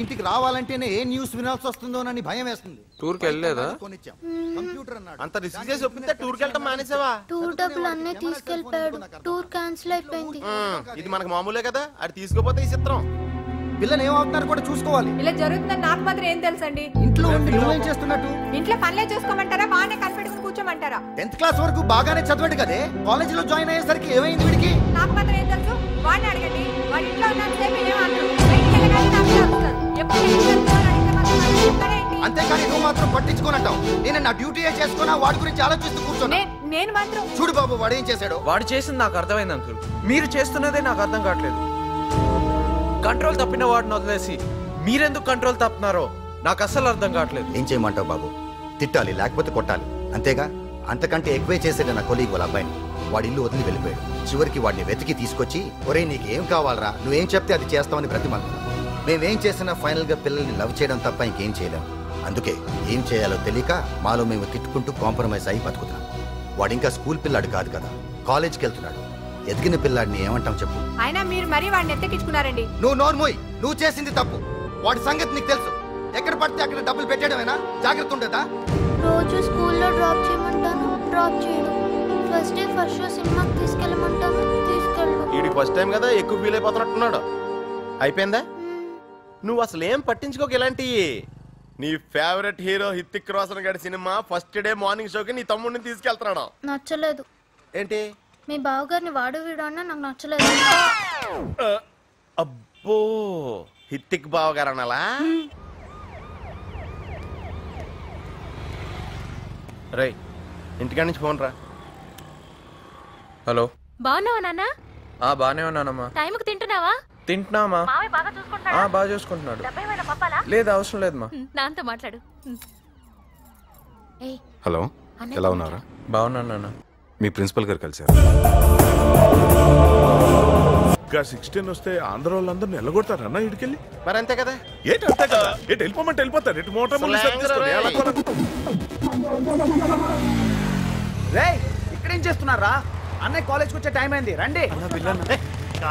ఇంటికి రావాలంటేనే ఏ న్యూస్ వినాల్సి వస్తుందోనని భయం వేస్తుంది. టూర్కి వెళ్ళలేదా? కంప్యూటర్ అన్నాడు. అంత రిస్క్ చేసి ఒప్పితే టూర్కి వెళ్ళటం మానేసావా? టూర్ డబ్బులు అన్నీ తీసుకెళ్ళిపోయాడు. టూర్ క్యాన్సిల్ అయిపోయింది. ఇది మనకు మామూలే కదా, అది తీసుకోపోతే ఈ చిత్రం. పిల్లలు ఏమవుతున్నారు కూడా చూసుకోవాలి. ఇలా జరుగుతుందని నాకు మాత్రం ఏం తెలుసండి? ఇంట్లో ఉండి నువ్వేం చేస్తున్నట్టు? ఇంట్లో పనులే చూసుకోమంటారా, బాగానే కనిపెట్టుకుని కూర్చోమంటారా? 10th క్లాస్ వరకు బాగానే చదివాడు కదే, కాలేజీలో జాయిన్ అయ్యేసరికి ఏమైంది వీడికి? నాకు మాత్రం ఏం తెలుసు? వాడిని అడగండి. వాడి ఇంట్లో ఉన్నంత సేపు ఏమంటారు, బయటికి వెళ్ళగానే నాకు వస్తారు. ఎప్పుడు అంతేకాని నువ్వు మాత్రం పట్టించుకోనంటావు. నేను నా డ్యూటీ చేసుకున్నా, వాడి గురించి ఆలోచిస్తూ కూర్చోను. నేను మాత్రం చూడు బాబు, వాడు ఏం చేశాడు? వాడు చేసింది నాకు అర్థమైంది అంకుల్. మీరు చేస్తున్నదే నాకు అర్థం కావట్లేదు. కంట్రోల్ తప్పిన వాడిని వదిలేసి మీరెందుకు కంట్రోల్ తప్పుతున్నారో నాకు అస్సలు అర్థం కావట్లేదు. ఏం చేయమంటావు బాబు? తిట్టాలి లేకపోతే కొట్టాలి, అంతేగా. అంతకంటే ఎక్కువే చేసేది నా కొలీగ్ వాళ్ళ అబ్బాయిని. వాడి ఇల్లు వదిలి వెళ్ళిపోయాడు. చివరికి వాడిని వెతికి తీసుకొచ్చి, ఒరే నీకేం కావాలరా, నువ్వేం చెప్తే అది చేస్తామని బ్రతిమాలుతున్నాం. మేమేం చేసినా ఫైనల్ గా పిల్లల్ని లవ్ చేయడం తప్ప ఇంకేం చేయలేం. అందుకే ఏం చేయాలో తెలియక మాలో మేము తిట్టుకుంటూ కాంప్రమైజ్ అయి బతుకుతున్నాం. వాడు ఇంకా స్కూల్ పిల్లాడు కాదు కదా, కాలేజ్కి వెళ్తున్నాడు. ఎదిగిన పిల్లాడిని ఏమంటాం చెప్పు? అయినా మీరు మరీ వాడిని ఎత్తకించుకున్నారండి. నువ్వు నోర్మోయ్, నువ్వు చేసింది తప్పు. వాడి సంగతి నీకు తెలుసు. ఎక్కడ పడితే అక్కడ డబ్బులు పెట్టేయడమేనా? జాగ్రత్త ఉండదా? రోజు స్కూల్లో డ్రాప్ చేయమంటాను, డ్రాప్ చేయను. ఫస్ట్ డే ఫస్ట్ షో సినిమాకి తీసుకెళ్ళమంటాను, తీసుకెళ్ళు. వీడి ఫస్ట్ టైం కదా, ఎక్కువ ఫీల్ అయిపోతున్నట్టున్నాడు. అయిపోయిందా? నువ్వు అసలు ఏం పట్టించుకోక. ఇలాంటి నీ ఫేవరెట్ హీరో హృతిక్ రోషన్ గారి సినిమా ఫస్ట్ డే మార్నింగ్ షోకి నీ తమ్ముడిని తీసుకెళ్తున్నాడు. నచ్చలేదు. ఏంటి? మీ బావగారిని వాడు వీడు అన్నా నాకు నచ్చలేదు. అబ్బో, హృతిక్ బావ గారు అనాలా? రై, ఇంటికాడ నుంచి ఫోన్ రా. హలో, బాగున్నావా నాన్న? బానే ఉన్నానమ్మా. టైంకి తింటున్నావా? తింటున్నామా? బాగా చూసుకుంటున్నాడు. లేదు, అవసరం లేదమ్మా. నాన్నతో మాట్లాడు. హలో, ఎలా ఉన్నారా? బాగున్నాను నాన్న. మీ ప్రిన్సిపల్ గారు కలిసారు. 16 వస్తే ఆంధ్ర వాళ్ళందరినీ ఎల్లగొడతారన్నా ఇటుకెళ్ళి. మరి అంతే కదా. ఏంటి అంతే కదా? ఏంటి వెళ్ళిపోమంటే వెళ్ళిపోతారు. ఇటు మోటార్ ఇక్కడేం చేస్తున్నారా? అన్నయ్య కాలేజ్కి వచ్చే టైం అయింది, రండి.